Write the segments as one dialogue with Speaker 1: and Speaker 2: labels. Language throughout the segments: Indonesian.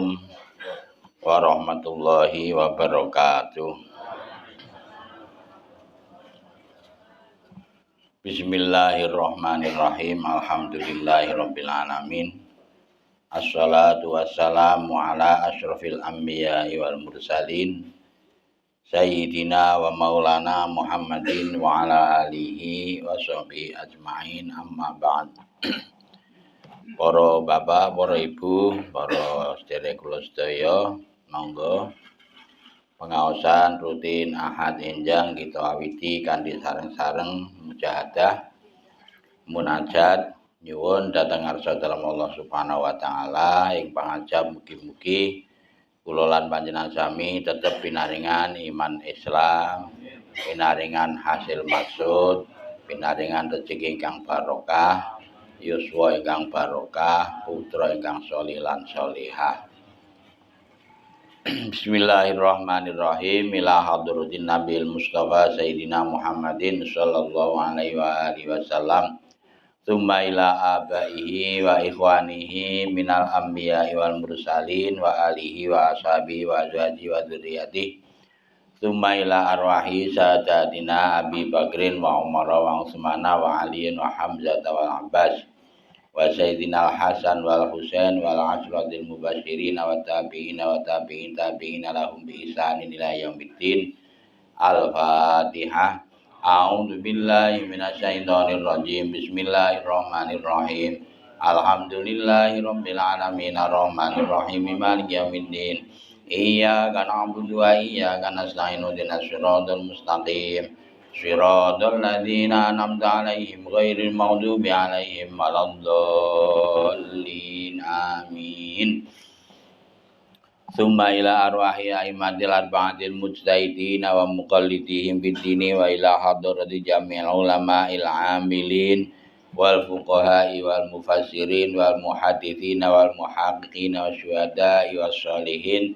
Speaker 1: Assalamualaikum warahmatullahi wabarakatuh. Bismillahirrahmanirrahim. Alhamdulillahirabbil alamin. Assalatu wassalamu ala asyrafil anbiya'i wal mursalin Sayyidina wa maulana Muhammadin wa ala alihi wa sahbihi ajma'in, amma ba'd. Para bapak, para ibu, para sedherek kula sedaya, monggo pengaosan rutin Ahad enjang kita awiti kanthi sareng-sareng mujahadah munajat nyuwun dhateng ngarsa dalem Allah Subhanahu wa taala ing pangajab mugi-mugi kula lan panjenengan sami tetep pinaringan iman Islam, pinaringan hasil maksud, pinaringan rezeki ingkang barokah, yuswa ingkang barokah, putra ingkang sholih lan sholihah. Bismillahirrahmanirrahim. Ila hadratin Nabil Mustafa Sayyidina Muhammadin sallallahu alaihi wa alihi wasallam. Tsumma ila abaihi wa ikhwanihi minal anbiya'i wal mursalin wa alihi wa ashabihi wa azwajihi wa dzurriyyatihi. Tsumma ila arwahi sadatina Abi Bakrin wa Umar wa Utsmana wa Aliin wa Hamzah wal Abbas wa Sayyidina Al-Hasan wal Husain wal ashratil mubasysyirin wa tabi'in wa tabi'in tabi'in lahum bi ihsanin ila yaumiddin. Al-Fatihah. A'udzu billahi minasyaitonir rajim. Bismillahirrahmanirrahim. Alhamdulillahirabbil alamin arrahmanir rahim maliki yaumiddin. Iyyaka na'budu wa iyyaka nasta'in ihdinas siratal mustaqim. Shiratal ladzina an'amta 'alaihim ghairil maghdubi 'alaihim waladdallin. Amin. Summa ila arwahi aimatil arba'atil mujtahidin wa muqallidihim bid-dini wa ila hadrati jami'il ulama'il 'amilin wal fuqaha'i wal mufassirin wal muhadditsin wal muhaqqiqin wasyuhada'i wassalihin.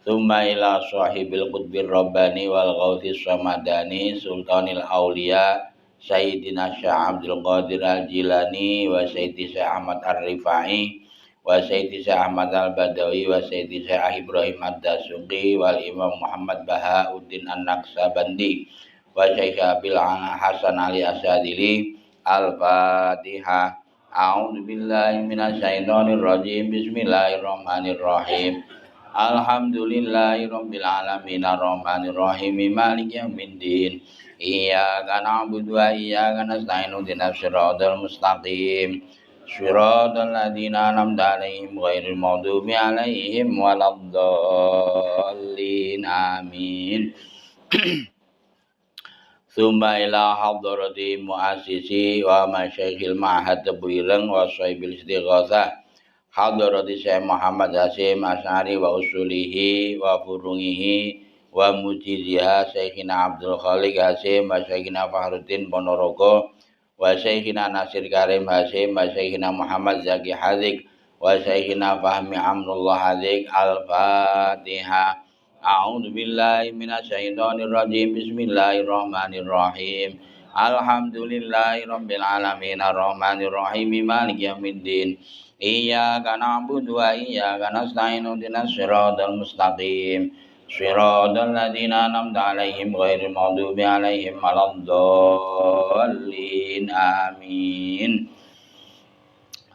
Speaker 1: Summa ila sahibil qutbir rabbani wal ghauthis samadani sultanil auliya Sayyidina Syekh Abdul Qadir Al-Jilani wa Sayyidi Syekh Ahmad Ar-Rifai wa Sayyidi Syekh Ahmad Al-Badawi wa Sayyidi Syekh Ibrahim Ad-Dasuqi wal Imam Muhammad Bahauddin An-Naqsabandi wa Syekh Abil Hasan Ali Asadili. Al-Fatihah. A'udzu billahi minasyaitonir rajim. Bismillahirrahmanirrahim. Alhamdulillahirabbil alamin arrahmanir rahim maliki yaumiddin. Iyyaka na'budu wa iyyaka nasta'in ihdinas siratal mustaqim. Shiratal ladzina an'amta 'alaihim ghairil maghdubi 'alaihim waladdallin. Amin. Summa ila hadrati muassisi wa masyayikhil ma'had Tabireng wa sahibil istighatsah hadrati Syekh Muhammad Hasyim Asy'ari wa usulihi wa furungihi wa mujiziha Syekhina Abdul Khaliq Hasyim wa Syekhina Fahruddin Ponorogo wa Syekhina Nasir Karim Hasyim wa Syekhina Muhammad Zaki Hadik wa Syekhina Fahmi Amrullah Hadik. Al-Fatihah. A'udzu billahi minasyaitonir rajim. Bismillahirrahmanirrahim. Alhamdulillahirabbil alamin arrahmanir rahim maliki yaumiddin. Iyyaka na'budu wa iyyaka nasta'in ihdinas siratal mustaqim. Shiratal ladzina an'amta 'alaihim ghairil maghdubi 'alaihim waladdallin. Amin.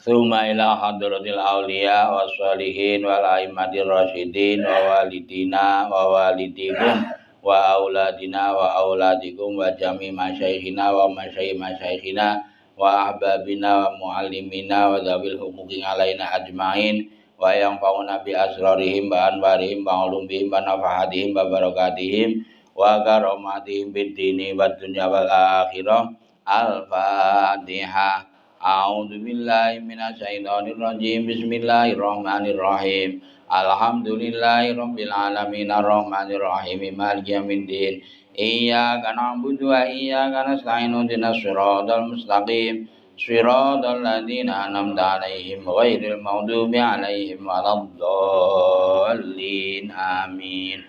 Speaker 1: Tsumma ila hadratil auliya wassalihin wal a'immatir rasyidin wa walidina wa walidikum wa auladina wa auladikum wa jami' masyayikhina wa masyayikh-masyayikhina wa ahbabina wa muallimina wa dzawil huquqi alaina ajmain wa yang fauna bi asrarihim wa anwarihim wa ulumihim wa nafahatihim wa barakatihim wa karamatihim bid dini wad dunya wal akhirah. Al-Fatihah. A'udzu billahi minasyaitonir rajim. Bismillahirrahmanirrahim. Alhamdulillahirabbil alamin arrahmanir rahim maliki yaumiddin. Iyyaka na'budu wa iyyaka nasta'in ihdinas siratal mustaqim. Shiratal ladzina an'amta 'alaihim ghairil maghdubi 'alaihim waladdallin. Amin.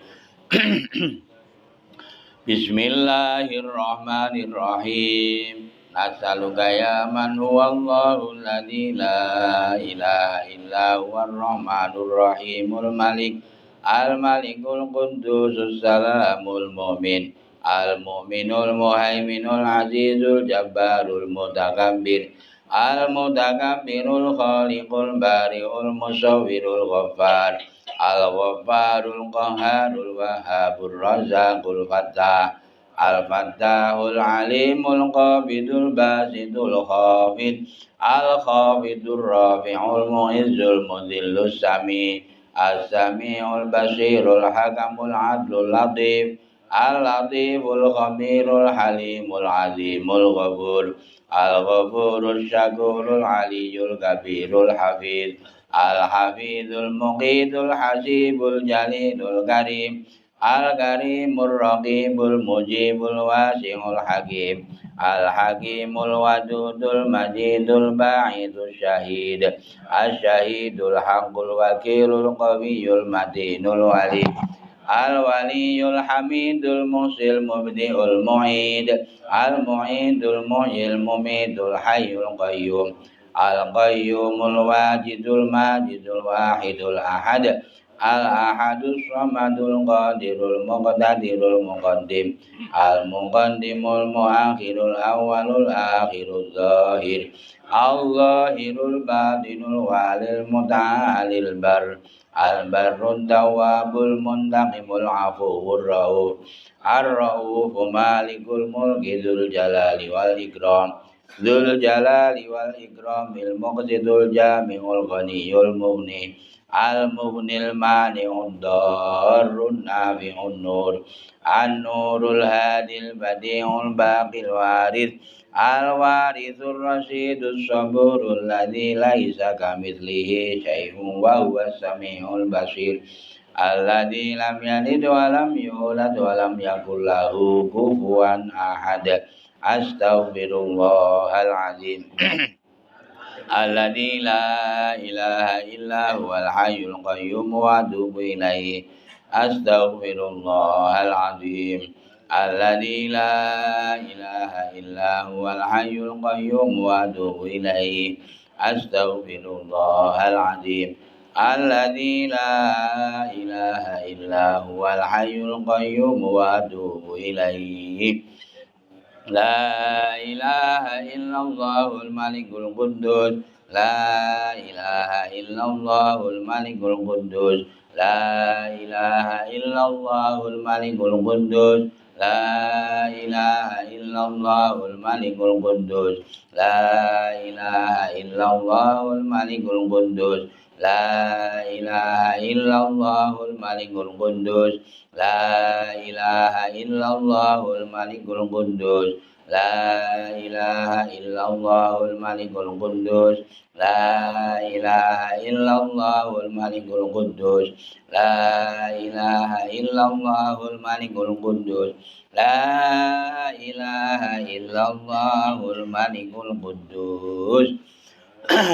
Speaker 1: Bismillahirrahmanirrahim. Nas'aluka ya man huwallahu alladzi la ilaha illa huwar rahmanur rahimul malik al-malikul quddus salamul mu'min al-mu'minul muhaiminul azizul jabbarul mutakabbir al-mutakabbirul khaliqul bari'ul musawwirul ghaffar al-ghaffarul qahharul wahhabur razzaqul fattah al-fattahul alimul qabidul basidul khafid al-khafidur rafi'ul mu'izzul mudhillus sami as-sami'ul basirul hakamul adlul latif al-latiful khabirul halimul azimul ghafur al-ghafurul syakurul aliyul kabirul hafid al-hafidul muqidul hasibul jalilul karim al-karimur raqibul mujibul wasi'ul hakim al-hakimul wadudul majidul ba'idul syahid asyahidul haqqul wakilul qawiyul matinul wali al-waliyul hamidul musil mubdi'ul mu'id al-mu'idul mu'il mumidul hayyul qayyum al-qayyumul wajidul majidul wahidul ahad al-ahadus samadul qadirul muqtadirul muqaddim al-muqaddimul muakhirul awwalul akhirul zahir al-zahirul batinul walil muta'alil bar al-barrud tawwabul muntaqimul afuwur rauf ar-rauf malikul mulki dzul jalali wal ikram dzul jalali wal ikramil muqsidul jami'ul ghaniyul mughni al-mughnil mani'ud darrun nafi'un nur an-nurul hadil badi'ul baqil waris al-warithur rasyidus saburul ladzi laisa kamitslihi syai'un wa huwas samiul basir alladzi lam yalid wa lam yulad wa lam yakul lahu kufuwan ahad astaghfirullahal azim alladzi la ilaha illa huwal hayyul qayyum wa atubu ilaihi astaghfirullahal azim alladzi la ilaha illa huwal hayyul qayyum wa atubu ilaihi astaghfirullahal azim alladzi la ilaha illa huwal hayyul qayyum wa atubu ilaihi La ilaha illallahul malikul quddus La ilaha illallahul malikul quddus La ilaha illallahul malikul quddus La ilaha illallahul malikul quddus La ilaha illallahul malikul quddus La ilaha illallahul malikul quddus La ilaha illallahul malikul quddus La ilaha illallahul malikul quddus La ilaha illallahul malikul quddus La ilaha illallahul malikul quddus La ilaha illallahul malikul quddus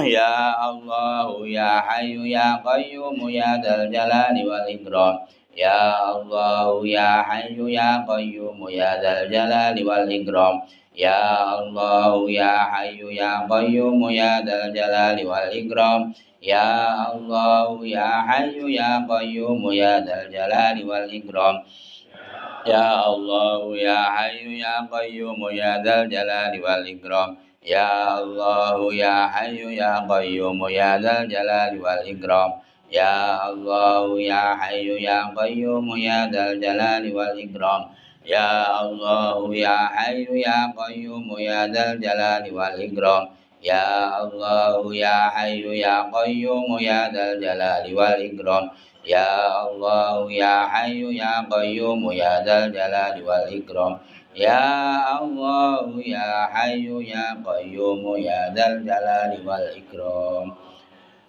Speaker 1: Ya Allah ya Hayyu ya Qayyum ya Dzal Jalali wal Ikram Ya Allah ya Hayyu ya Qayyum ya Dzal Jalali wal Ikram Ya Allah ya Hayyu ya Qayyum ya Dzal Jalali wal Ikram Ya Allah ya Hayyu ya Qayyum ya Dzal Jalali wal Ikram Ya Allah ya Hayyu ya Qayyum ya Dzal Jalali wal Ikram Ya Allah ya Hayyu ya Qayyum ya Dzal Jalali wal Ikram Ya Allah ya Hayyu ya Qayyum ya Dzal Jalali wal Ikram Ya Allah ya Hayyu ya Qayyum ya Dzal Jalali wal Ikram Ya Allah ya Hayyu ya Qayyum ya Dzal Jalali wal Ikram Ya Allah ya Hayyu ya Qayyum ya Dzal Jalali wal Ikram Ya Allah ya Hayyu ya Qayyum ya Dzal Jalali wal Ikram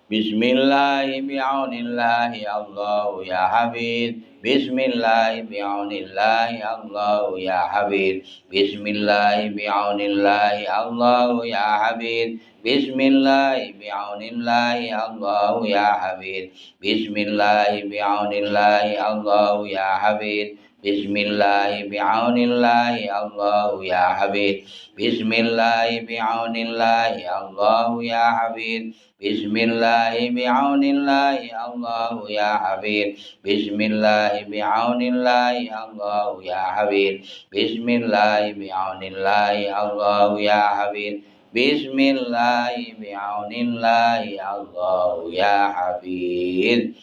Speaker 1: Bismillahi bi'aunillahi Allah ya Habib Bismillahi bi'aunillahi Allah ya Habib Bismillahi bi'aunillahi Allah ya Habib Bismillahi bi'aunillahi Allah ya Habib Bismillahi bi'aunillahi Allah ya Habib Bismillah bi'aunillah Allah ya Habib. Bismillah bi'aunillah Allah ya Habib. Bismillah bi'aunillah Allah ya Habib. Bismillah bi'aunillah Allah ya Habib. Bismillah bi'aunillah Allah ya Habib. Bismillah bi'aunillah Allah ya Habib.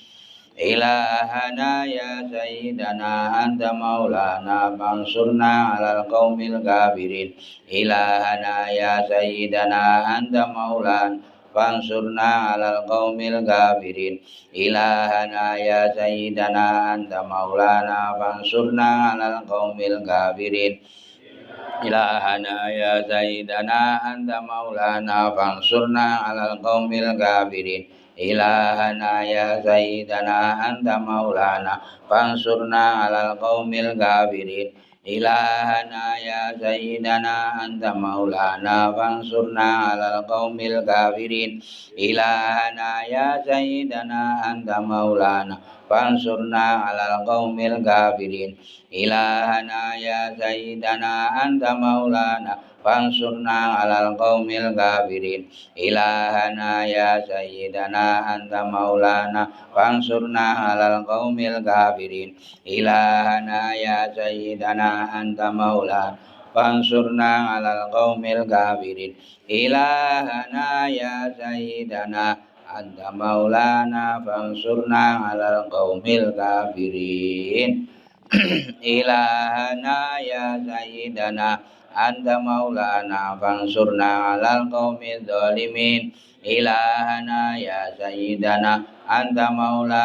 Speaker 1: إلهنا يا سيدنا أنت مولانا فانصرنا على القوم الكافرين. إلهنا يا سيدنا أنت مولانا فانصرنا على القوم الكافرين. إلهنا يا سيدنا أنت مولانا فانصرنا على القوم الكافرين. إلهنا يا سيدنا أنت مولانا فانصرنا على القوم الكافرين. إلهنا يا سيدنا أنت مولانا فانصرنا على القوم الكافرين. إلهنا يا سيدنا أنت مولانا فانصرنا على القوم الكافرين. إلهنا يا سيدنا أنت مولانا فانصرنا على القوم الكافرين. إلهنا يا سيدنا أنت مولانا فانصرنا على القوم الكافرين. إلهنا يا سيدنا أنت مولانا فانصرنا على القوم الكافرين. إلهنا يا سيدنا أنت مولانا فانصرنا على القوم الكافرين. إلهنا يا سيدنا أنت مولانا فانصرنا على القوم الكافرين. إلهنا يا سيدنا أنت مولانا فانصرنا على القوم الظالمين. إلهنا يا سيدنا أنت مولانا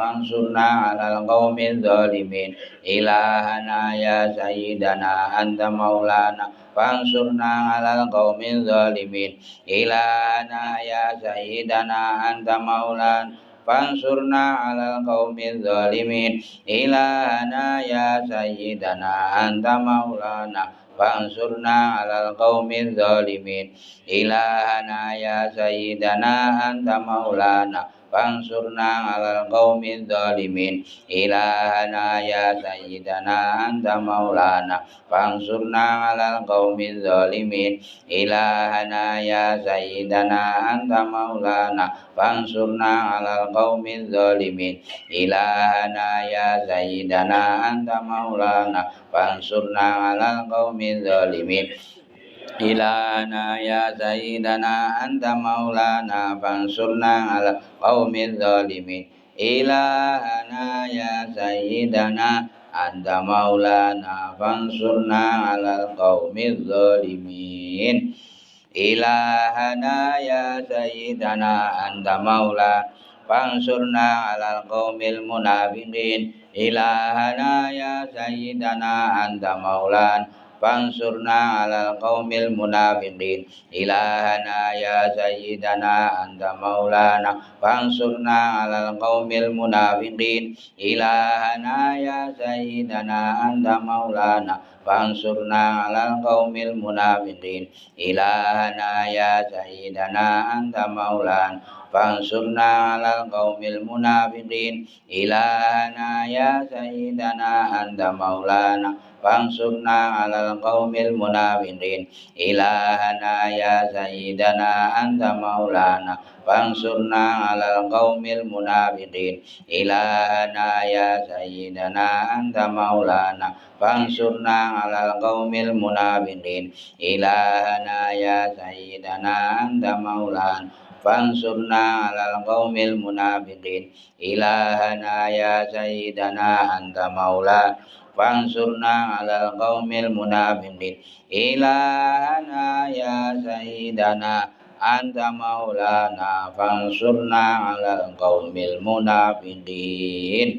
Speaker 1: فانصرنا على القوم الظالمين. إلهنا يا سيدنا أنت مولانا فانصرنا على القوم الظالمين. إلهنا يا سيدنا أنت مولانا فانصرنا على القوم الظالمين. إلهنا يا سيدنا أنت مولانا فانصرنا على القوم الظالمين. إلهنا يا سيدنا أنت مولانا فانصرنا على القوم الظالمين. إلهنا يا سيدنا أنت مولانا فانصرنا على القوم الظالمين. إلهنا يا سيدنا أنت مولانا فانصرنا على القوم الظالمين. إلهنا يا سيدنا أنت مولانا فانصرنا على القوم الظالمين. إلهنا يا سيدنا أنت مولانا فانصرنا على القوم الظالمين. إلهنا يا سيدنا أنت مولانا فانصرنا على القوم الظالمين. إلهنا يا سيدنا أنت مولانا فانصرنا على القوم المنافقين. إلهنا يا سيدنا أنت مولانا فانصرنا على القوم المنافقين. إلهنا يا سيدنا أنت مولانا فانصرنا على القوم المنافقين. إلهنا يا سيدنا أنت مولانا فانصرنا على القوم المنافقين. إلهنا يا سيدنا أنت مولانا فانصرنا على القوم المنافقين. إلهنا يا سيدنا أنت مولانا فانصرنا على القوم المنافقين. إلهنا يا سيدنا أنت مولانا فانصرنا على القوم المنافقين. إلهنا يا سيدنا أنت مولانا فانصرنا على القوم المنافقين. إلهنا يا سيدنا أنت مولانا فانصرنا على القوم المنافقين. إلهنا يا سيدنا أنت مولانا فانصرنا على القوم المنافقين. إلهنا يا سيدنا أنت مولانا فانصرنا على القوم المنافقين.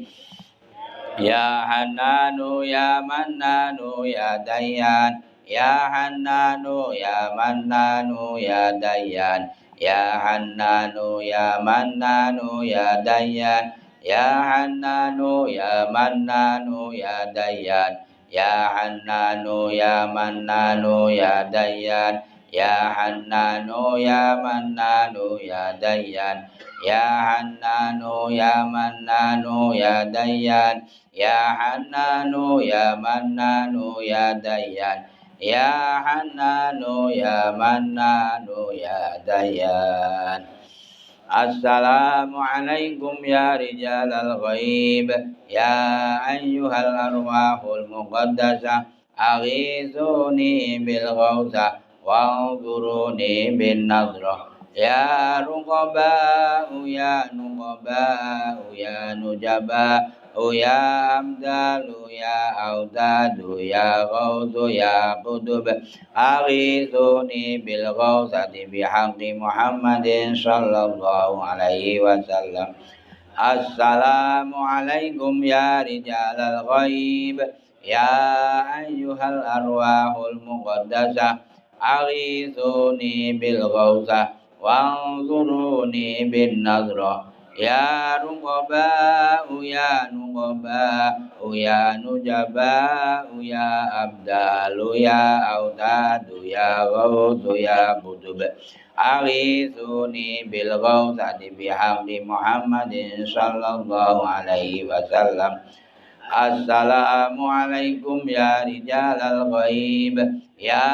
Speaker 1: يا حنان يا منان يا ديان. يا حنان يا منان يا ديان. يا حنان يا منان يا ديان. يا حنان يا منان يا ديان. يا حنان يا منان يا ديان. Ya Hannanu ya Mannanu ya Dayyan Ya Hannanu ya Mannanu ya Dayyan Ya Hannanu ya Mannanu ya Dayyan Ya Hannanu ya Mannanu ya Dayyan. Assalamualaikum ya rijalal ghaib ya ayyuhal arwahul muqaddasah aghithuni bil ghawza wa'udhuruni bin nadrah ya ruqaba'u ya nuqaba'u ya nujaba ya amdalu ya audadu ya ghawzu ya qutub aghithuni bil ghawzati bihaqqi Muhammadin sallallahu alaihi wasallam. Assalamualaikum ya rijalal ghaib ya ayyuhal arwahul muqaddasah aghithuni bil ghawzah wanzuruni bin nazrah ya ruqaba'u ya nuqaba'u ya nujaba'u ya abdalu ya audadu ya ghawzu ya qutub aghithuni bil ghawzati bihaqqi Muhammadin sallallahu alaihi wasallam. Assalamualaikum ya rijalal ghaib ya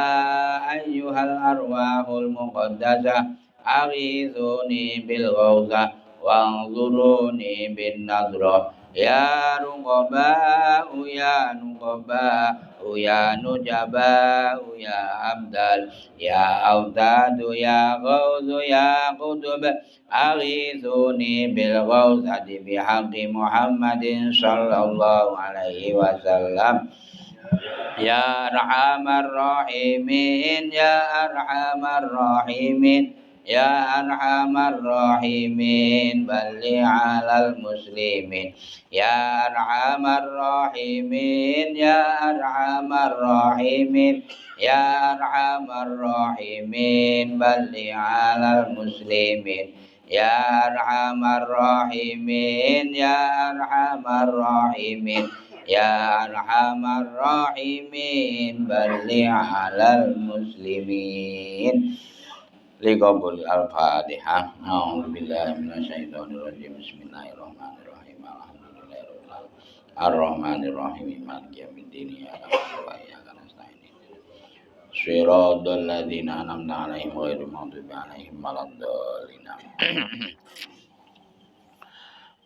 Speaker 1: ayyuhal arwahul muqaddasah aghithuni bil ghawzah wanzuruni bin nadrah ya ruqaba'u ya nuqaba'u ya nujaba'u ya abdal ya audadu ya ghawzu ya qutub aghithuni bil ghawzati bihaqqi Muhammadin sallallahu alaihi wasallam. Ya arhamar rahimin ya arhamar rahimin ya arhamar rahimin balli alal muslimin ya arhamar rahimin ya arhamar rahimin ya arhamar rahimin balli alal muslimin ya arhamar rahimin ya arhamar rahimin Ya arhamar rahimin balli alal muslimin. Liqabul al-Fatihah. A'udzubillahi minasyaitonir rajim. Bismillahirrahmanirrahim. Alhamdulillahirabbil alamin. Arrahmanirrahim. Maliki yaumiddin. Iyyaka na'budu wa iyyaka nasta'in. Shiratal ladzina an'amta 'alaihim ghairil maghdubi 'alaihim waladdallin.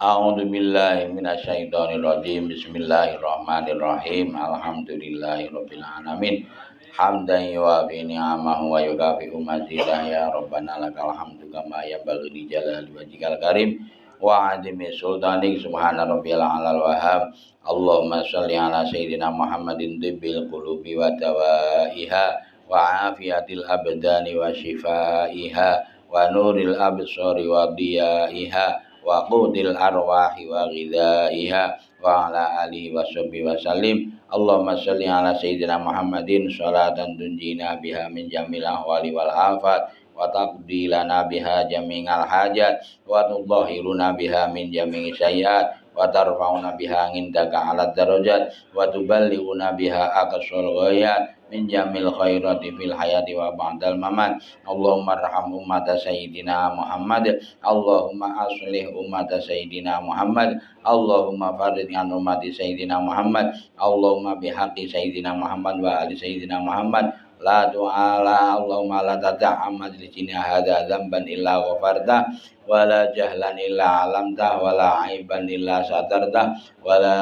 Speaker 1: A'udzu billahi minasyaitonir rajim. Bismillahirrahmanirrahim. Alhamdulillahirabbil alamin. Hamdan yuwafi ni'amahu wa yukafi'u mazidah ya rabbana lakal hamdu kama yanbaghi li jalali wajhikal karim wa 'azimi sultanik subhana rabbiyal a'lal wahhab. Allahumma shalli ala sayyidina Muhammadin tibbil qulubi wa dawaiha wa afiyatil abdani wa shifaiha wa nuril absari wa diyaiha wa qudil arwahi wa ghidaiha wa ala alihi wa sahbihi wa sallim. Allahumma shalli ala sayyidina Muhammadin sholatan tunjina biha min jamil ahwali wal afat wa taqdi lana biha jami'al hajat wa tudahhiruna biha min jami'i sayyiat wa tarfa'una biha indaka ala darajat wa tuballighuna biha aqsal ghayat min jamil khairati fil hayati wa ba'dal mamat. Allahumma arham ummata sayyidina Muhammad. Allahumma aslih ummata sayyidina Muhammad. Allahumma farid an ummati sayyidina Muhammad. Allahumma bihaqqi sayyidina Muhammad wa ali sayyidina Muhammad. La du'ala Allahumma la tada'a majlisina hadha dzamban illa ghafarta wa la jahlan illa 'alamta wa la 'aiban illa satarta wa la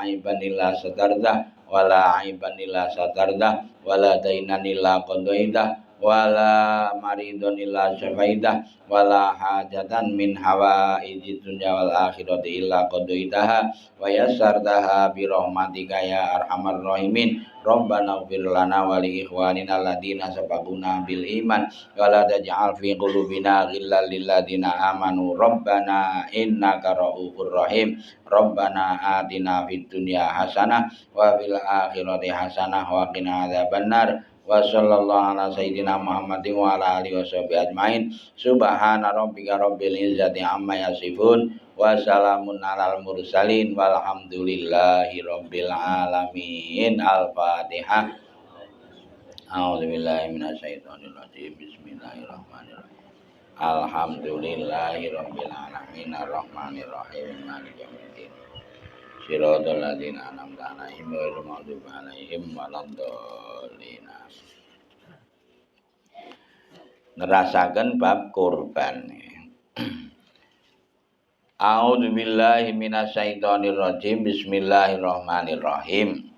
Speaker 1: 'aiban illa satarta wa la 'aiban illa satarta wa la dainan illa qadaita wala maridun illa syafaitah wala hajatan min hawaijid dunya wal akhirati illa qadaitaha wa yassartaha bi rahmatika ya arhamar rahimin. Rabbana ighfir lana wa li ikhwanina alladziina sabaquna bil iman wa la taj'al fi qulubina ghillan lil ladziina amanu rabbana innaka ra'ufur rahim. Rabbana atina fid dunya hasanah wa fil akhirati hasanah wa qina adzabannar. Wa sallallahu ala sayyidina Muhammadin wa ala alihi washabihi ajmain. Subhana rabbika rabbil izzati amma yasifun wa salamun alal mursalin walhamdulillahi rabbil alamin. Al-Fatihah. A'udzubillahi minasyaitonirrajim. Bismillahirrahmanirrahim. Alhamdulillahirabbil alamin arrahmanirrahim maliki yaumiddin. Shiratal ladzina an'amta 'alaihim ghairil maghdubi 'alaihim waladdallin. Nerasaken bab kurban. A'udzubillahi minasyaitonirrajim. Bismillahirrahmanirrahim.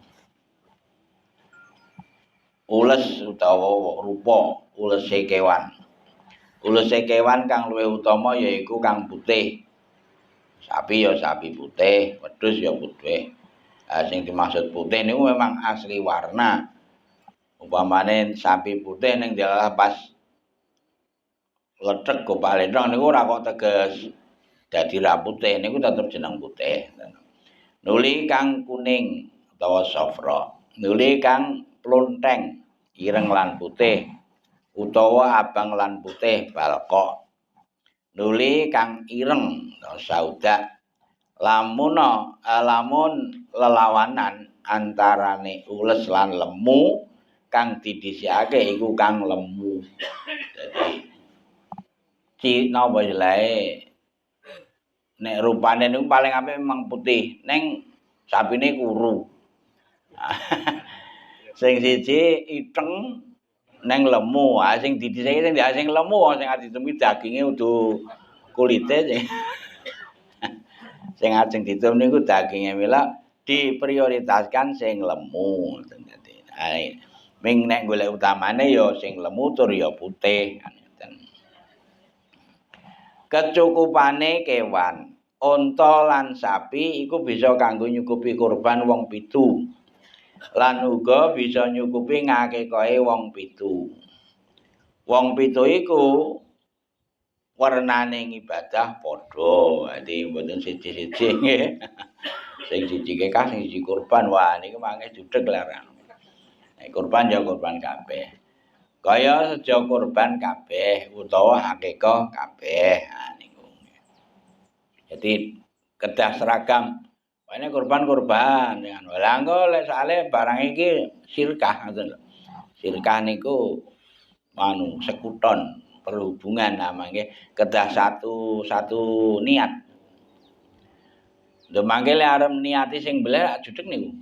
Speaker 1: Ules utawa rupa ulese kewan. Ulese kewan kang luwih utama yaiku kang putih. Sapi ya sapi putih, wedhus ya putih. Sing dimaksud putih niku memang asli warna. Umpamane sapi putih ning dalah pas letek go palethong niku ora kok teges dadi ra putih niku tetep jeneng putih. Nuli kang kuning utawa safra. Nuli kang plonteng ireng lan putih utawa abang lan putih balkok. Nuli kang ireng sauda. Lamun lelawanan antarane ules lan lemu kang didhisikake iku kang lemu. Dadi napa jelae nek rupane niku paling apik memang putih, ning sapine kuru. Sing siji iteng neng lemu, sing didhisike sing lemu sing ditemui daginge udu kulite sing ajeng ditem niku daginge mila diprioritaskan sing lemu. Ming nek golek utamane ya sing lemu tur ya putih. Kecukupane kewan, unta lan sapi iku bisa kanggo nyukupi kurban wong 7. Lan uga bisa nyukupi ngakekoe wong 7. Wong 7 iku wernane ibadah padha. Dadi mboten siji-siji nggih. Sing siji kekah, sing siji kurban. Wah niku mangke judheg larang. Nek kurban ya kurban kabeh. Kaya seja kurban kabeh utawa akikah kabeh. Niku. Jadi kedah seragam. Ini kurban-kurban. Lah engko lek sale barang iki sirkah ngoten lho. Sirkah niku sekuton perhubungan namanya kedah satu niat. Lho mangke lek arep niati sing beleh judeg niku.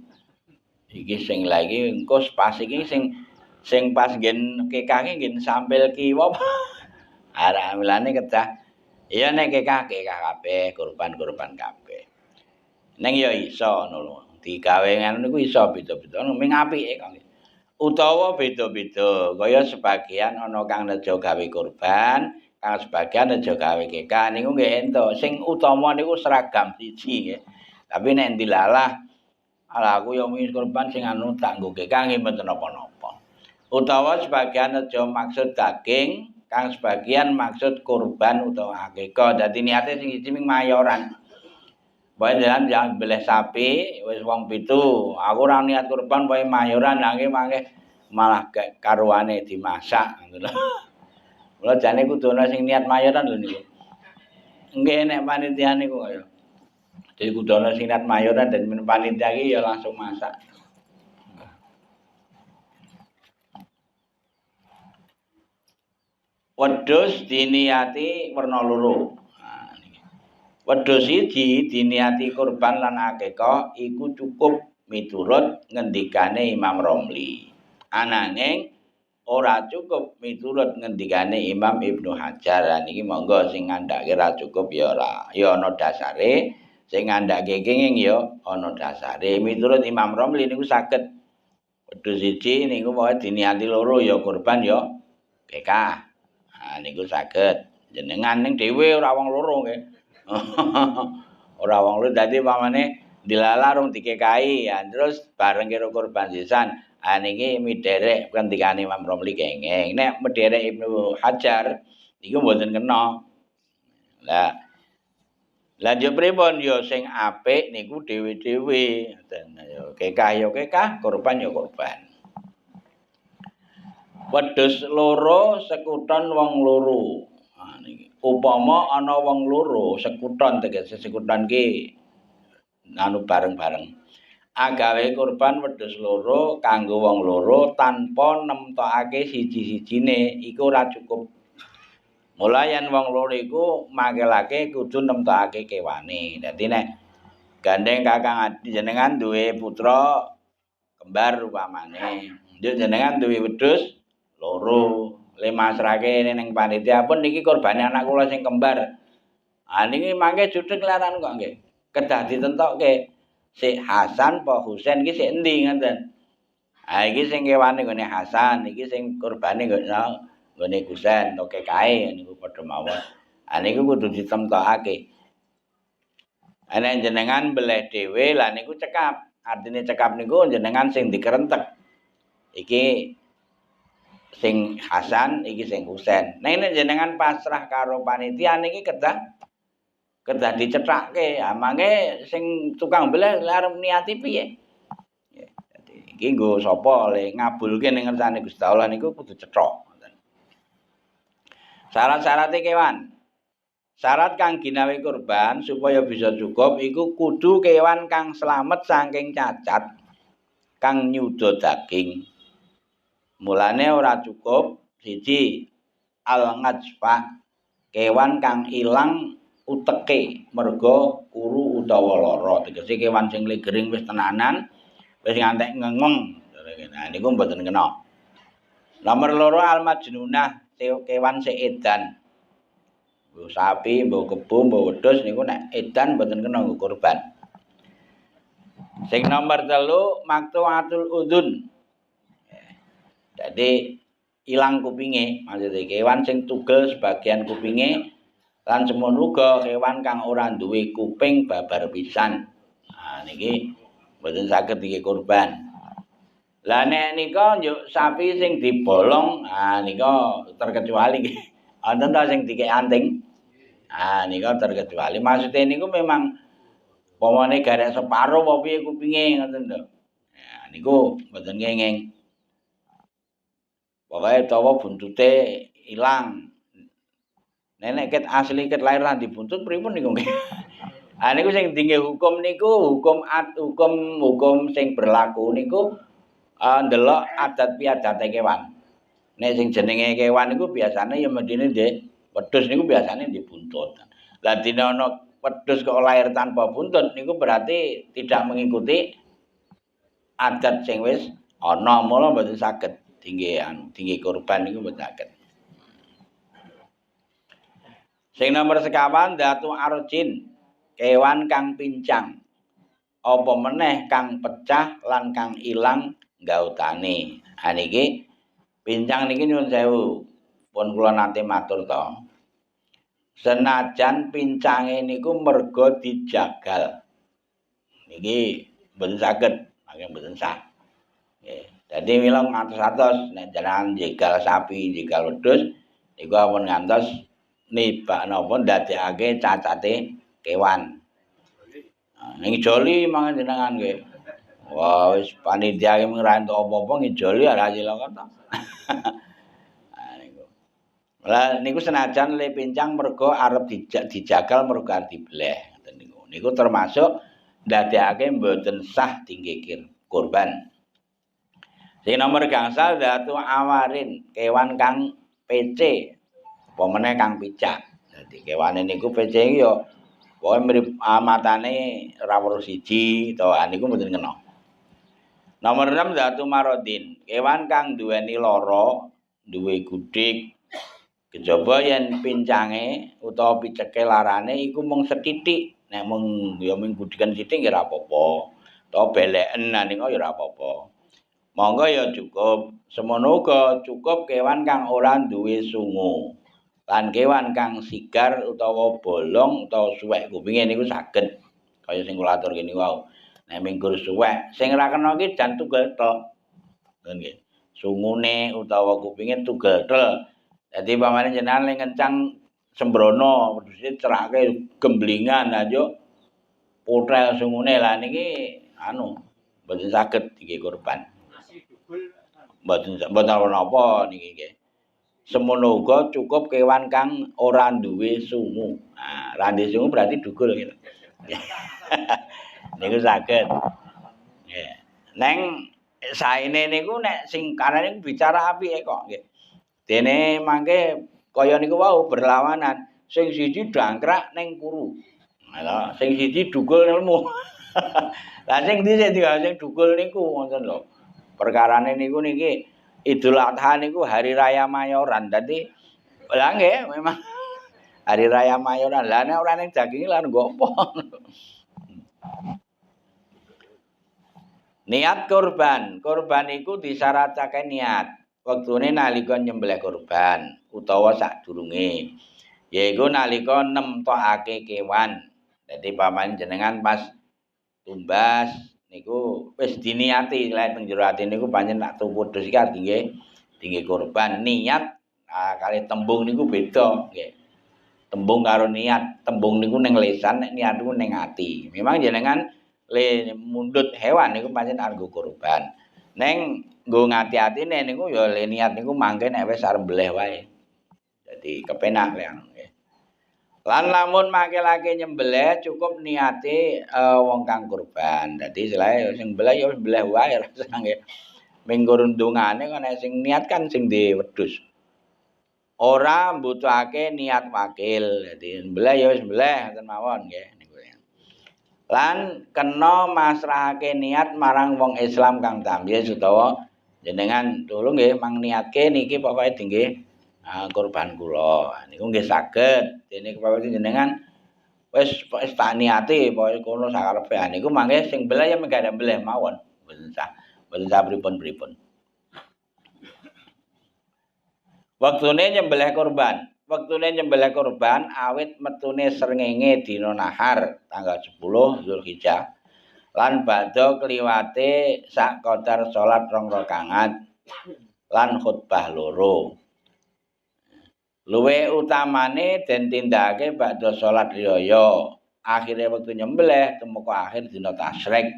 Speaker 1: Iki sing lagi engko pas iki sing pas nggen kekake nggen sampil kiwa. Arek milane kedah iya nek kekah kabeh, kurban kabeh. Neng ya iso ngono. Digawe ngono niku iso beda-beda ming apike kok. Utawa beda-beda, kaya sebagian ana kang nejo gawe kurban, kang sebagian nejo gawe kekah niku nggih entuk. Sing utama niku seragam siji nggih. Tapi nek dilalah ala aku yo wis kurban sing anu tak nggo kekah nggih mboten napa-napa. Utawa sebagian nejo maksud daging, kang sebagian maksud kurban utawa akikah. Dadi niate sing siji ming mayoran. Bae jangan beleh sapi wis wong 7. Aku ora niat kurban bae mayoran nangge mangke malah karuane dimasak ngono lho. Mula jane kudu ana sing niat mayoran lho niku. Nggih nek panitia niku kaya. Jadi kudu ana sing niat mayoran dan panitia iki ya langsung masak. Wedhus diniati werna loro. Wedhus siji diniati kurban lan akikah iku cukup miturut ngendikane Imam Romli. Ananging ora cukup miturut ngendikane Imam Ibnu Hajar. Niki monggo sing ngandhake ra cukup ya ora. Ya ana dasare, sing ngandhake kenging ya ana dasare. Miturut Imam Romli niku saged wedhus siji niku pokoke diniati loro ya kurban ya kekah. Niku saged. Jenengan ning dhewe ora wong loro nggih. Ora wong lu dadi pamane dilalah rung dikekahi ya terus bareng karo kurban sisan niki miderek ngendikane Imam Romli kenging nek miderek Ibnu Hajar iku mboten kena lah yo pripun yo sing apik niku dhewe-dhewe yo kekah kurban yo kurban wedhus loro sekuton wong loro niki upama ana wong loro sekuton tegese sekuton ki anu bareng-bareng agawe kurban wedhus loro kanggo wong loro tanpa nemtokake siji-sijine iku ora cukup. Mula yen wong loro iku makelake kudu nemtokake kewane. Dadi nek gandeng kakang jenengan duwe putra kembar upamane. Njuk jenengan duwe wedhus loro. Le masrake ning panitia pun niki kurbane anak kula sing kembar. Ah niki mangke jutek laran kok nggih. Kedah ditentokke. Sik Hasan apa Husain iki sik endi ngoten. Ha iki sing kewane nggone Hasan, iki sing kurbane nggone Husain, oke kae niku padha mawon. Ha niku kudu ditemtokake. Ana jenengan beleh dhewe lah niku cekap. Artine cekap niku jenengan sing dikerentek. Iki sing Hasan, iki sing Husain. Nek jenengan pasrah karo panitia niki kedah dicethakke. Ha mangke sing tukang beleh arep niati piye? Iki nggo sapa le ngabulke ning ngersane Gusti Allah niku kudu cethok. Syarat-syarate kewan. Syarat kang ginawe kurban supaya bisa cukup iku kudu kewan kang slamet saking cacat kang nyuda daging. Mulane ora cukup siji al-ngajfa kewan kang ilang uteke merga kuru utawa lara. Tegese kewan sing legering wis tenanan wis ngantek ngengeng. Nah niku mboten kena. Nomor loro al-majnunah kewan sing edan. Mbok sapi, mbok kebo, mbok wedhus niku nek edan mboten kena nggo kurban. Sing nomor 3 maktuatul udzun. Jadi ilang kupinge, maksudnya kewan sing tugel sebagian kupinge lan semono uga kewan kang ora duwe kuping babar pisan. Nah niki mboten saged iki kurban. Lah nek nika njuk sapi sing dibolong, ah nika terkecuali nggih. Wonten ta sing dikek anting? Ah nika terkecuali. Maksude niku memang pomone garek separo apa piye kupinge ngoten lho. Nah niku mboten ngengeng. Pokoke utawa buntute ilang. Nenek ket asli ket lair lan dibuntut pripun niku nggih. Ah niku sing dingge hukum niku hukum sing berlaku niku ndelok adat piadate kewan. Nek sing jenenge kewan niku biasane ya mendine ndek wedhus niku biasane dibuntut. Lah dina ana wedhus kok lair tanpa buntut niku berarti tidak mengikuti adat sing wis ana, mula mboten saged dingge kurban niku mboten saged. Sing nomor sekawan datu arjin, kewan kang pincang. Apa meneh kang pecah lan kang ilang gautane. Ha niki pincang niki nyuwun sewu. Pun kula nate matur to. Senajan pincange niku merga dijagal. Niki mboten saged, mangke mboten sah. Nggih. Dadi mila ngatos-atos nek jenengan jegal sapi, jegal wedhus niku ampun ngantos nibak napa ndadekake cacate kewan. Ning joli mangan jenengan nggih. Wah wis panitia iki ora entuk apa-apa ngijoli ora cilaka to. Lah niku senajan le pincang mergo arep dijagal mergo arep dibleh ngoten niku. Niku termasuk ndadekake mboten sah dingge kurban. Sing nomor gangsal datu awarin, kewan kang PC. Apa meneh kang picak. Dadi kewane niku PC iki ya pokoke mirip matane ora weruh siji to niku mboten kena. Nomor 6 datu marodin, kewan kang duweni lara, duwe gudik. Kejaba yen pincange utawa piceke larane iku mung sethithik, nek mung ya mung gudikan sithik ya ora apa-apa. Utawa beleken niku ya ora apa-apa. Monggo ya cukup. Semono uga cukup kewan kang ora duwe sungu. Lan kewan kang sigar utawa bolong utawa suwek kupinge niku saged. Kaya sing kula aturke niku wau. Nek minggur suwek, sing ora kena iki jan tugel tok. Ngoten nggih. Sungune utawa kupinge tugel tok. Dadi pamane jenengan ning kencang sembrono, wedhuse cerake gemblingan aja potrel sungune lah niki mboten saged dikek kurban. Mboten napa niki nggih. Semono uga cukup kewan kang ora duwe sungu. Nah, ora duwe sungu berarti dugul gitu. Niku saged. Neng saene niku nek sing kanan niku bicara apike kok nggih. Dene mangke kaya niku wau berlawanan. Sing siji dangkrak ning kuru. Lah sing siji dukul ilmu. Lah sing ndi sing dukul niku ngoten lho. Perkarane niku niki Idul Adha niku hari raya Mayoran. Dadi lah nggih memang hari raya Mayoran. Lah nek ora ning jaginge lan nggo apa? Niat kurban. Kurban iku disyaratake niat. Wektune nalika nyembelih kurban utawa sadurunge. Yaiku nalika nemtokake kewan. Dadi paman jenengan pas tumbas niku wis diniati lek teng jero ati niku pancen tak tuku wedhus iki dingge kurban. Niat kali tembung niku beda nggih. Tembung karo niat. Tembung niku ning lisan, nek niat niku ning ati. Memang jenengan le mundhut hewan niku pancen arep kurban. Neng nggo ngati-atine niku ya le niat niku mangke nek wis arep mbleh wae. Dadi kepenak le anu nggih. Lan lamun mangke-lake nyembelih cukup niate wong kang kurban. Dadi selae sing mbleh ya wis mbleh wae rasa nggih. Minggu rundungane kok nek sing niat kan sing di wedhus. Ora mbutuhake niat wakil. Dadi mbleh ya wis mbleh ngoten mawon nggih. Lan kena masrahake niat marang wong Islam kang tambihe utawa jenengan tulung nggih mang niatke niki pokoke dingge kurban kula. Niku nggih saged. Dene kepawon jenengan wis tak niati pokoke kono sakarepe. Niku mangke sing mbleh ya mengke mbleh mawon. Mboten sah pripun-pripun. Wektune nyembelih kurban. Wektune nyembelih kurban awit metune srengenge dina nahar tanggal 10 Zulhijjah. Lan badha kliwate sak kocar salat 2 rakaat lan khutbah loro. Luwe utamane den tindakake badha salat riyaya. Akhire wektu nyembelih tumeka akhir dina tasyrik.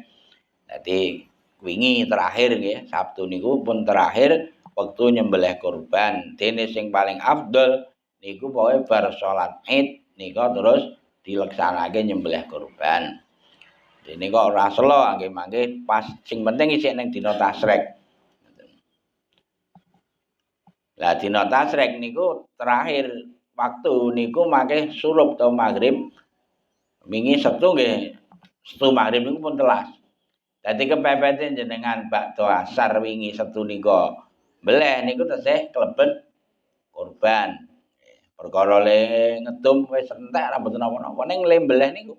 Speaker 1: Dadi wingi terakhir nggih, Sabtu niku pun terakhir wektu nyembelih kurban. Dene sing paling afdol niku pokoke bar salat Id nika terus dileksanake nyembelih kurban. Dene kok ora selo nggih mangke pas sing penting isih ning dina tasyrik. Lah dina tasyrik niku terakhir waktu niku mangke surup atau maghrib wingi Sabtu nggih. Setu maghrib niku pun telas. Dadi kepepete jenengan bakda asar wingi Sabtu nika mbleh niku tesih klebet kurban. Perkara le ngedum wis entek ra mboten napa-napa ning le mbleh niku.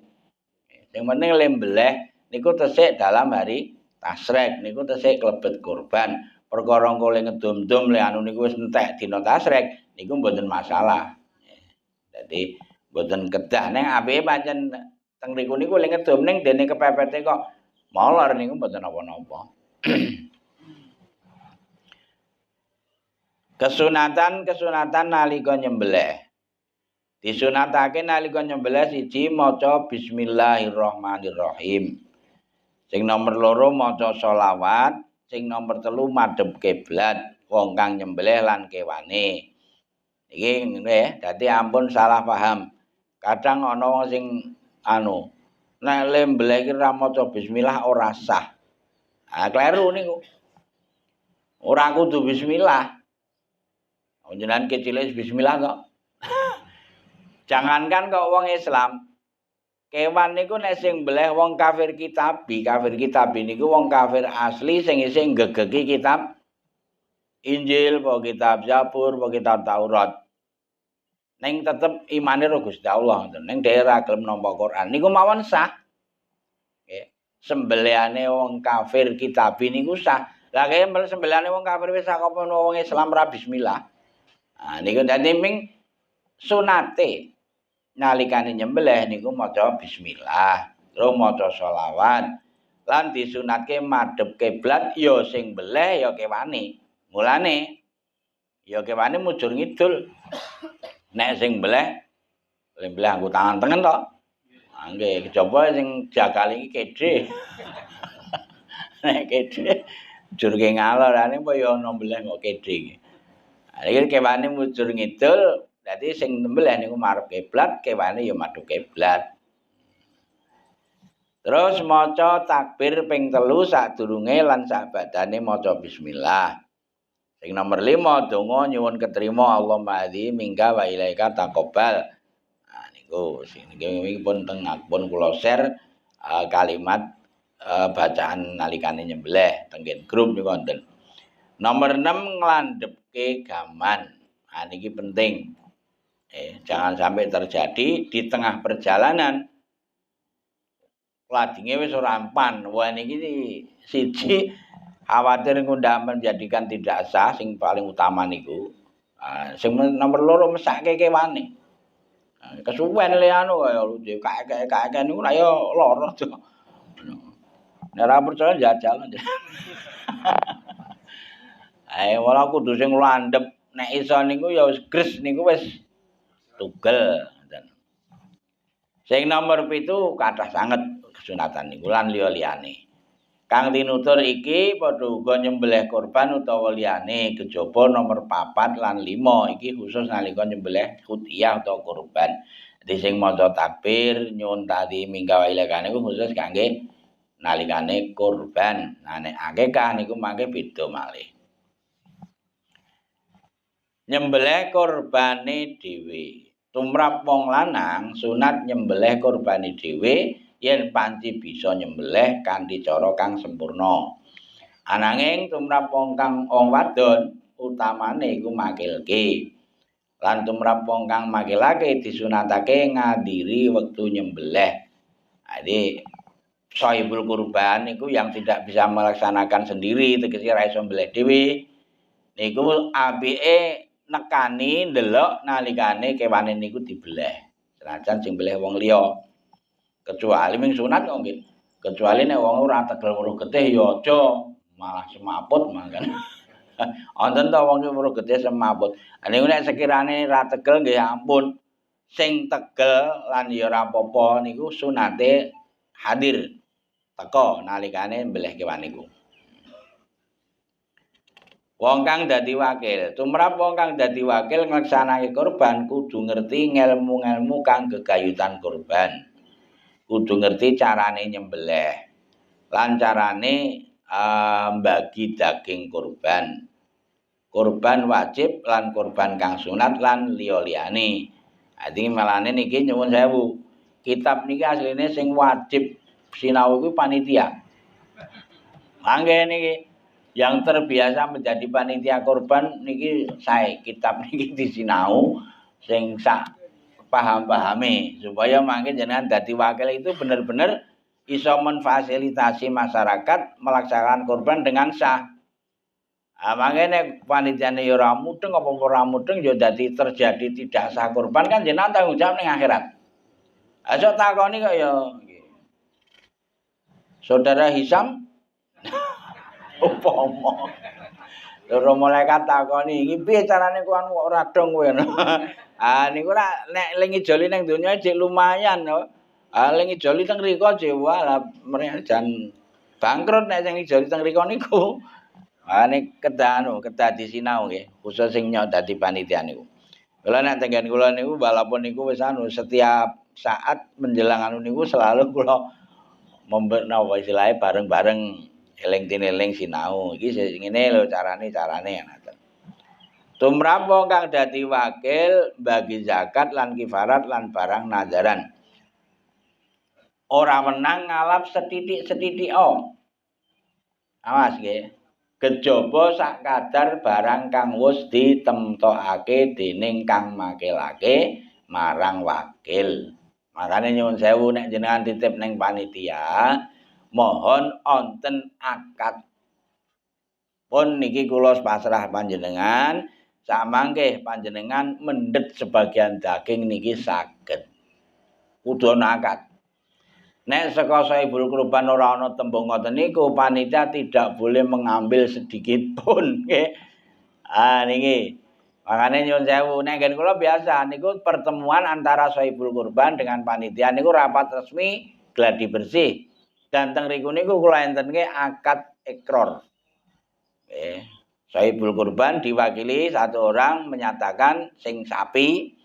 Speaker 1: Sing penting le mbleh niku tesih dalam hari tasyrik niku tesih klebet kurban. Perkara engko le ngedum-dum le anu niku wis entek dina tasyrik niku mboten masalah. Dadi mboten kedah ning apike pancen teng riku niku le ngedum ning dene kepepete kok molor niku mboten napa-napa. Kesunatan nalika nyembelih. Disunatake nalika nyembelih siji maca bismillahirrahmanirrahim. Sing nomor 2 maca sholawat, sing nomor 3 madhep kiblat wong kang nyembelih lan kewane. Iki nggih, dadi ampun salah paham. Kadang ana wong sing anu, nek le mbelih iki ora maca bismillah ora sah. Ah kleru niku. Ora kudu bismillah. Jenengan kecile bismillah kok. Jangankan kok wong Islam, kewan niku nek sing mbleh wong kafir kitabi niku wong kafir asli sing isih nggegeki kitab Injil, apa kitab Zabur, apa kitab Taurat. Ning tetep imane karo Gusti Allah ngoten. Ning daerah gelem nampa Quran niku mawon sah. Nggih. Sembelihane wong kafir kitabi niku sah. Lah kaya sembelihane wong kafir wis sak apa wong Islam ra bismillah. Ah niku dadi ming sunate nalikane nyembelih niku maca bismillah, terus maca sholawat lan disunatke madhep kiblat ya sing mbelih ya kewane. Mulane ya kewane mujur ngidul. Nek sing mbelih nggo tangan tengen to. Ah nggih, kejaba sing jagal iki kedhe. Nek kedhe mujur ke ngalor, ane apa ya ana mbelih kok kedhe iki. Ah iki kewane mujur ngidul. Dadi sing mbelih niku marep kiblat, kewane ya madhep kiblat. Terus maca takbir ping 3 sadurunge lan sabadane maca bismillah. Sing nomor 5 donga nyuwun ketrima Allahumma hadzi mingga wa ilaika taqabbal. Nah niku sing niki pun teng pun kula share kalimat bacaan nalikane nyembelih teng grup niku wonten. Nomor 6 nglandhepke gaman. Nah niki penting. Jangan sampai terjadi di tengah perjalanan ladinge wis ora ampan. Wah niki siji khawatir ngundak menjadikan tidak sah sing paling utama niku. Sing nomor 2 mesake kewane. Kesuwen le anu kaya kakek niku ya lara. Nek ora percaya jajal. Ayo ora kudu sing landhep. Nek iso niku ya wis gres niku wis tugel. Sing nomor 7 kathah sanget kesunatan niku lan liya-liyane. Kang tinutur iki padha uga nyembelih kurban utawa liyane kejaba nomor 4 lan 5 iki khusus nalika nyembelih hudiyah utawa kurban. Dadi sing maca takbir nyuwun tadi mingga wailekane iku khusus kangge nalikane kurban. Nah nek akikah niku mangke beda malih. Nyembelih kurbane dhewe. Tumrap wong lanang sunat nyembelih kurbane dhewe yen panci bisa nyembelih kanthi cara kang sempurna. Ananging tumrap wong kang wadon utamane iku makilke. Lan tumrap wong kang makilake disunatake ngadiri wektu nyembelih. Jadi sahibul kurban niku yang tidak bisa melaksanakan sendiri tegese ra iso mbelih dhewe niku apike nekani ndelok nalikane kewane niku dibeleh. Senajan sing beleh wong liya. Kecuali ming sunat kok nggih. Kecuali nek wong ora tegel weruh getih ya aja malah semaput mangken. Wonten to wong weruh getih semaput. Niku nek sekirane ra tegel nggih ampun. Sing tegel lan ya ora apa-apa niku sunate hadir teka nalikane mbeleh kewan niku. Wong kang dadi wakil, tumrap wong kang dadi wakil nglaksanake kurban kudu ngerti ngelmu-ngelmu kang gegayutan kurban. Kudu ngerti carane nyembelih. Lan carane mbagi daging kurban. Kurban wajib lan kurban kang sunat lan liya-liyane. Dadi malane niki nyuwun sewu. Kitab niki asline sing wajib sinau iku panitia. Mangke niki yang terbiasa menjadi panitia kurban niki sae kitab niki disinau sing sak paham-pahame supaya mangke jenengan dadi wakil itu bener-bener iso memfasilitasi masyarakat melaksanakan kurban dengan sah. Mangke nek panitiane ya ora mudeng apa ora mudeng ya dadi terjadi tidak sah kurban kan jenengan tanggung jawab ning akhirat. Sok takoni kok ya Saudara Hisam upama loro malaikat takoni iki piye carane kowe ora dong kowe. Niku nek ling ijoli ning donya cek lumayan to. Ling ijoli teng rika jewa jan bangkrut nek sing ijoli teng rika niku. Nek kedah disinau nggih, khusus sing nyok dadi panitia niku. Kula nek tenggen kula niku walaupun niku wis setiap saat menjelang niku selalu kula napa istilahnya bareng-bareng eling tineling sinau iki ngene lho carane ngoten. Tumrap wong kang dadi wakil bagi zakat lan kifarat lan barang nazaran. Ora menang ngalap setitik-setitik Awas nggih. Kejaba sak kadar barang kang wis ditemtokake dening kang makilake marang wakil. Makane nyuwun sewu nek jenengan titip ning panitia mohon onten akad. Pun niki kula pasrah panjenengan, samangke panjenengan mendhet sebagian daging niki saged. Kudu ana akad. Nek saka sahibul kurban ora ana tembung ngoten niku, panitia tidak boleh mengambil sedikit pun nggih. Niki. Makane nyuwun sewu, nek nggen kula biasa niku pertemuan antara sahibul kurban dengan panitia niku rapat resmi gladi bersih. Dan teng riku niku kula entenke akad ikrar. Sahibul kurban diwakili satu orang menyatakan sing sapi.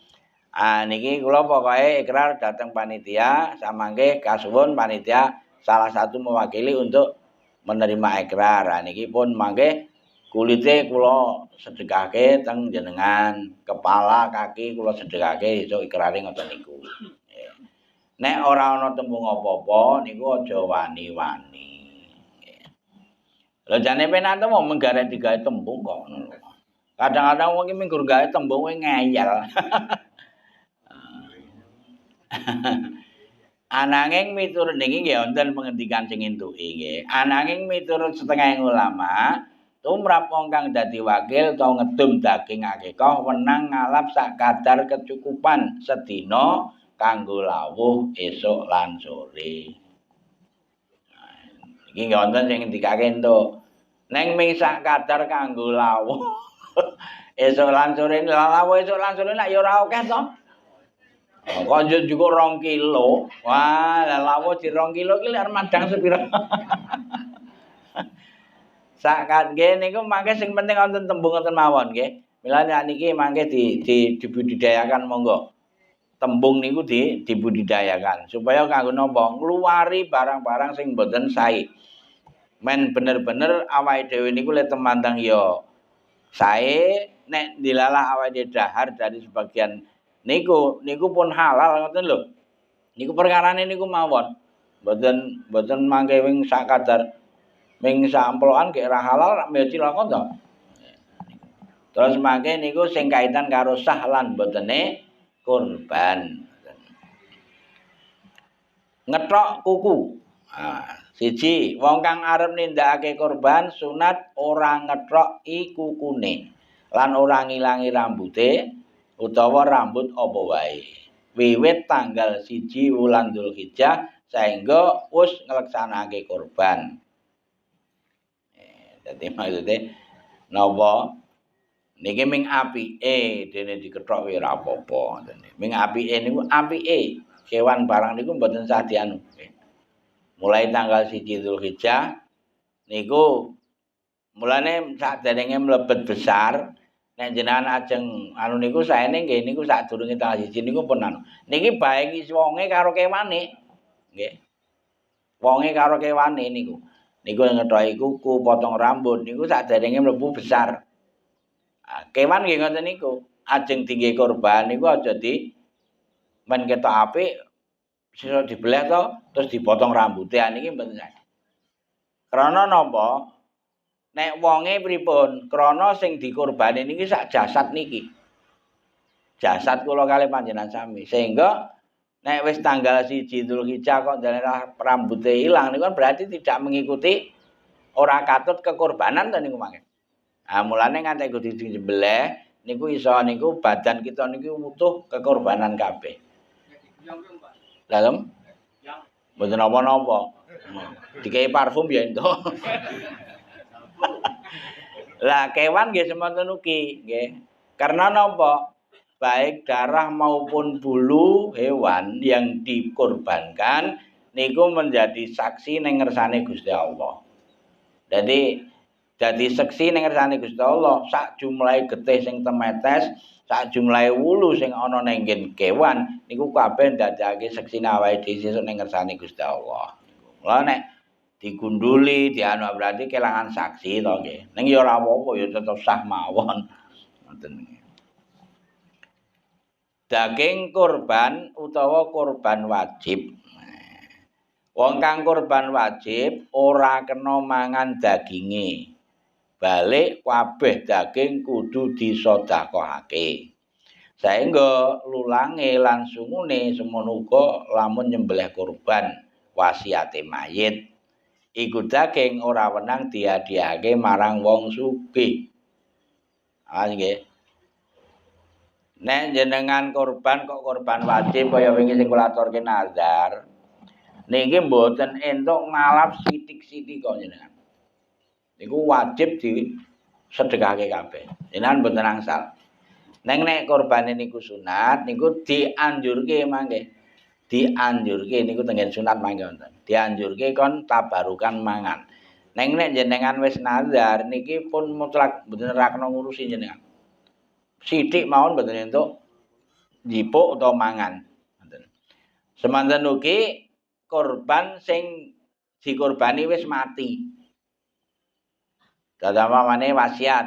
Speaker 1: Niki kula pokoke ikrar dateng panitia samangke kasuwun panitia salah satu mewakili untuk menerima ikrar. Niki pun mangke kulite kula sedekahke teng jenengan, kepala kaki kula sedekahke iso ikrare ngoten niku. Nek ora ana tembung apa-apa niku aja wani-wani. Lha jane penak to mung garek digawe tembung kok ngono lho. Kadang-kadang wong iki minggur gawe tembung ngeyel. Ananging miturut niki nggih wonten pengendikan sing entuki nggih. Ananging miturut setengah ulama, tumrap wong kang dadi wakil utawa ngedum daging akikah wenang ngalap sak kadar kecukupan sedina kanggo lawuh esuk lan sore. Iki nggih wonten sing ngendikake entuk. Neng ming sak kadar kanggo lawuh. Esuk lan sore lawuh esuk lan sore nek ya ora akeh to. Kok juga 2 kilo. Wah, lah lawuh di 2 kilo iki lek madang sepira. Sakat nggih niku mangke sing penting wonten tembung wonten mawon nggih. Milane niki mangke dibudidayakan monggo. Tembung niku dibudidayakan supaya kanggo napa? Ngluwari barang-barang sing mboten sae. Men bener-bener awake dhewe niku lek temandang ya sae, nek dilalah awake dhewe dahar dari sebagian niku pun halal ngoten lho. Niku perkarane niku mawon. Mboten mangke wing sak kadar ming samplokan gek ra halal rak mesti cilaka to. Terus mangke niku sing kaitan karo sah lan mbotene kurban. Ngethok kuku. Siji, wong kang arep nindakake kurban sunat ora ngethoki kukune lan ora ngilangi rambute utawa rambut apa wae. Wiwit tanggal 1 wulan Dzulhijjah saengga wis ngleksanake kurban. Dadi maksude napa niki ming apike dene dikethok ora apa-apa ngoten. Ming apike niku apike kewan barang niku mboten sah dianu. Mulai tanggal 1 Dzulhijjah niku mulane sakderenge mlebet besar nek jenengan ajeng anu niku saene nggih niku sadurunge tanggal 1 niku pun anu. Niki bae iki wonge karo kewane. Nggih. Wonge karo kewane niku. Niku ngethoki kuku, potong rambut niku sakderenge mlebu besar. Kewan nggih ngoten niku. Ajeng tinggi kurban niku aja di men ketok apik sira dibelah to terus dipotong rambute niki mboten sae. Krana napa? Nek wonge pripun? Krana sing dikurbani niki sak jasad niki. Jasad kula kalih panjenengan sami. Sehingga nek wis tanggal 1 Dzulhijjah kok daerah rambute ilang niku kan berarti tidak mengikuti ora katut kekurbanan to niku mangke. Mulane ngantek kudu disembelih niku iso niku badan kita niku utuh kekurbanan kabeh. Dalem? Mboten napa-napa. Dikai parfum ya ento. Lah kewan nggih semonten ugi nggih. Karena napa? Baik darah maupun bulu hewan yang dikorbankan niku menjadi saksi ning ngersane Gusti Allah. Jadi saksi ning ngersane Gusti Allah sak jumlahe getih sing temetes, sak jumlahe wulu sing ana ning kewan niku kabeh ndadekake seksine awake dhewe sesuk ning ngersane Gusti Allah. Mula nek digunduli dianu berarti kelangan saksi to nggih. Ning ya ora apa-apa ya tetep sah mawon. Ngoten. Daging kurban utawa kurban wajib. Wong kang kurban wajib ora kena mangan daginge. Balik kabeh daging kudu disedekahake. Saengga lulange lan sungune semono uga lamun nyembelih kurban wasiate mayit. Iku daging ora wenang diadhiyake marang wong sugih. Nggih. Nek jenengan kurban kok kurban wajib kaya wingi sing kula aturke nazar. Niki mboten entuk ngalap sithik-sithik kok jenengan. Niku wajib disedekahke kabeh. Jenengan mboten angsal. Nek kurbane niku sunat niku dianjurke mangke. Dianjurke niku tengen sunat mangke wonten. Dianjurke kon tabarukan mangan. Nek jenengan wis nazar niki pun mutlak mboten ra kena ngurusi jenengan. Sithik mawon mboten entuk njipuk utawa mangan. Ngoten. Semanten ugi kurban sing si korban wis mati. Dadamane wasiat.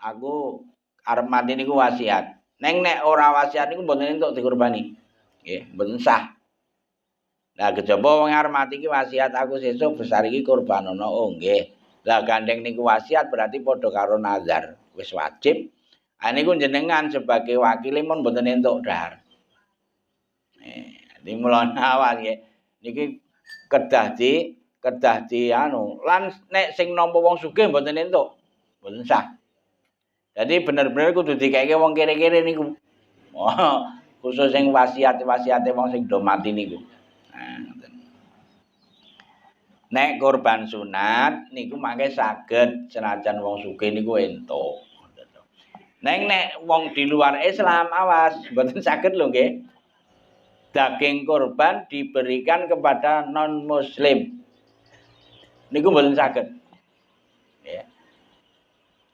Speaker 1: Aku arep mati niku wasiat. Nek ora wasiat niku mboten entuk dikurbani. Nggih, mboten sah. Lah kejaba wong arep mati iki wasiat aku sesuk besar iki kurban ana. Oh nggih. Lah gandeng niku wasiat berarti padha karo nazar. Wis wajib. Niku jenengan sebagai wakile mun mboten entuk dahar. Di mulane awal nggih. Niki kedah di anu. Lan nek sing nampa wong sugih mboten entuk. Mboten sah. Jadi bener-bener kudu dikeke wong kere-kere niku. Oh, khusus sing wasiate wong sing do mati niku. Nek korban sunat niku mangke saged senajan wong sugih niku entuk. Nek wong di luar Islam awas mboten saged lho nggih. Daging korban diberikan kepada non muslim. Niku mboten saged. Ya.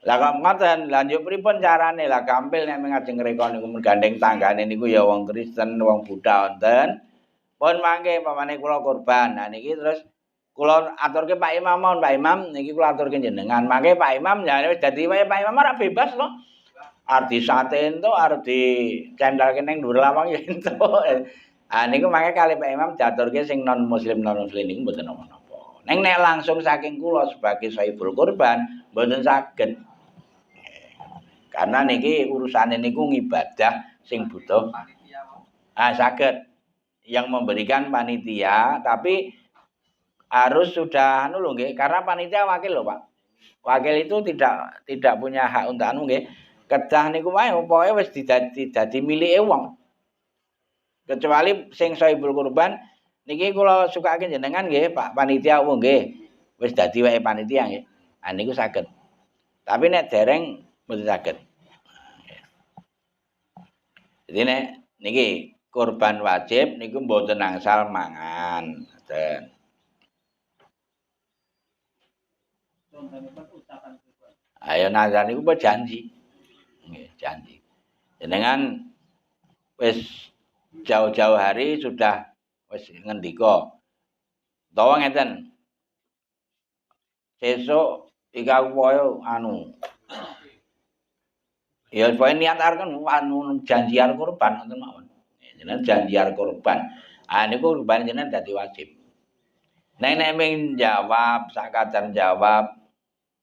Speaker 1: Lah kok ngoten, lanjut pripun carane? Lah gampil nek ngajeng ngreka niku menggandeng tanggane niku ya wong Kristen, wong Buddha wonten. Pun mangke pamane kula korban. Nah niki terus kula aturke Pak Imam mawon, Pak Imam niki kula aturke jenengan. Mangke Pak Imam ya wis dadi wae Pak Imam ora bebas loh. Arep disate entuk, arep dicendalke ning dhuwur lawang ya entuk. Niku mangke kalih Pak Imam diaturke sing non muslim niku mboten napa-napa. Nek langsung saking kula sebagai sahibul kurban mboten saged. Karena niki urusane niku ngibadah sing butuh. Saged. Yang memberikan panitia tapi harus sudah anu lho nggih, karena panitia wakil lho, Pak. Wakil itu tidak punya hak untuk anu nggih. Kedah niku wae pokoke wis dadi milike wong. Kecuali sing sahibul kurban niki kula sukake jenengan nggih, Pak panitia nggih. Wis dadi wae panitia nggih. Niku saged. Tapi nek dereng mboten saged. Jadi nek niki kurban wajib niku mboten angsal mangan. Ngoten. Ayo nazar niku janji. Nggih, janji. Jenengan wis jauh-jauh hari sudah wis ngendika. Utawa ngeten. Sesuk iki aku koyo anu. Ya pokoke niat arep anu janjian kurban ngoten mawon. Jenengan janjian kurban. Niku kurban jenengan dadi wajib. Nek ming jawab sak kadar jawab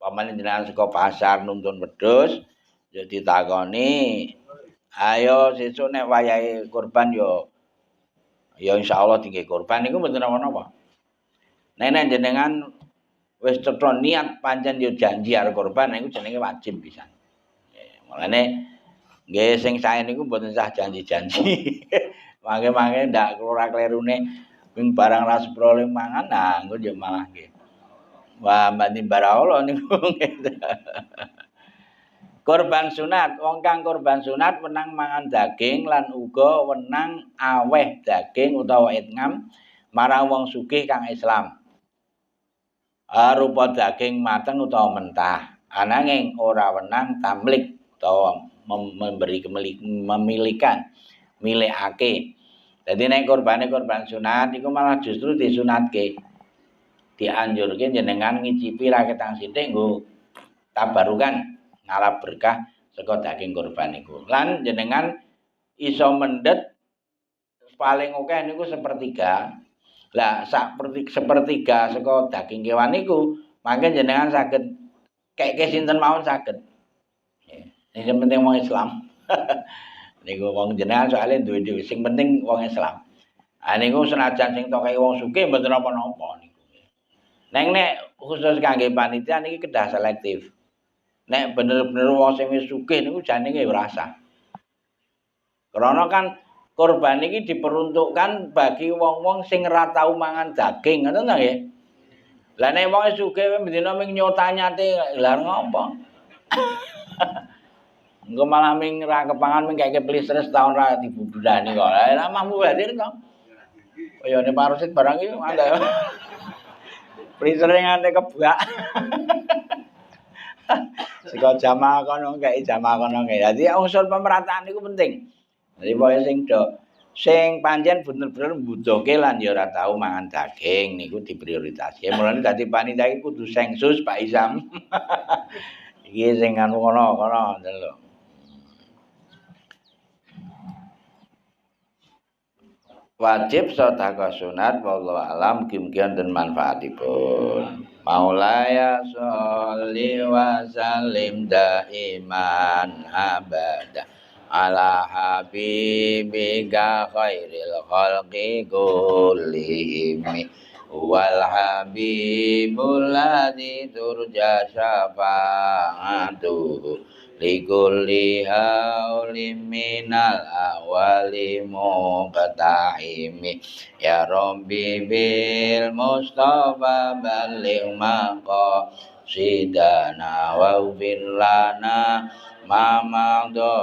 Speaker 1: pamane jenengan saka pasar nuntun wedhus ya ditakoni ayo sesuk nek wayahe kurban ya insyaallah tinggi kurban niku mboten napa-napa. Nek jenengan wis cetha niat pancen ya janji arep kurban niku jenenge wajib pisan. Mulane nggih sing sae niku mboten sah janji-janji. Mangke-mangke ndak ora klerune ping barang ra seprole mangan engko ya malah nggih. Wah, mbani baraolo niku. Korban sunat, wong kang korban sunat wenang mangan daging lan uga wenang aweh daging utawa itngam marang wong sugih kang Islam. Rupa daging mateng utawa mentah. Ananging ora wenang tamlik utawa memberi memilikan, milikake. Dadi nek korbane korban sunat iku malah justru disunatke. Dianjurke jenengan ngicipi raketang sithik nggo tabarukan ngalap berkah saka daging korban niku. Lan jenengan iso mendhet paling akeh niku sepertiga. Lah sepertiga saka daging kewan niku mangke jenengan saged keke sinten mawon saged. Nggih. Sing penting wong Islam. Niku wong jenengan soalé duwe sing penting wong Islam. Niku senajan sing tokai wong sugih mboten napa-napa niku. Nek khusus kangge panitia niki kedah selektif. Nek bener-bener wong sing wis sugih niku jane nggih ora sah. Karena kan korban iki diperuntukkan bagi wong-wong sing ora tau mangan daging, ngoten ta nggih? Lah nek wong sugih bendina ming nyotanyate lha ngopo? Engko malah ming ra kepangan ming kaya pleseres taun ra dibudani kok. Lah mampu hadir to. Kayane parosit barang iki mandhe. Pleasere ngante kebak. Saka jamaah kono kei jamaah kono kei. Dadi unsur pemerataan niku penting. Jadi pokoke sing do Sing pancen bener-bener mbutuhke lan ya ora tau mangan daging niku diprioritasake. Mulane dadi panitia iki kudu sengsus Pak Isam. Iki sing anu kono delok. Wajib sedekah sunat wallahu alam mugi-mugi wonten manfaatipun. Maulaya sholli wa sallim daiman abada ala habibika khairil khalqi kullihim wal habibul ladzi turja syafaatuhu likulli haulim minal awali muqtahimi ya rabbi bil mustafa balligh maqasidana wa ufir lana ma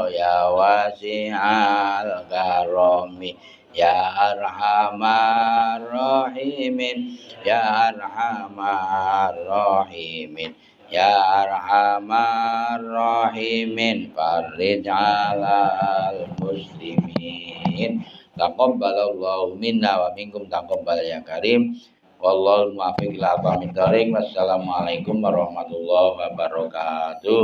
Speaker 1: ya wasi'al karami ya arhamar rahimin ya arhamar rahimin ya arhamar rahimin farij alal muslimin taqabbalallahu minna wa minkum taqabbal ya karim wallahu muwaffiq ila aqwamit thoriq wassalamualaikum warahmatullahi wabarakatuh.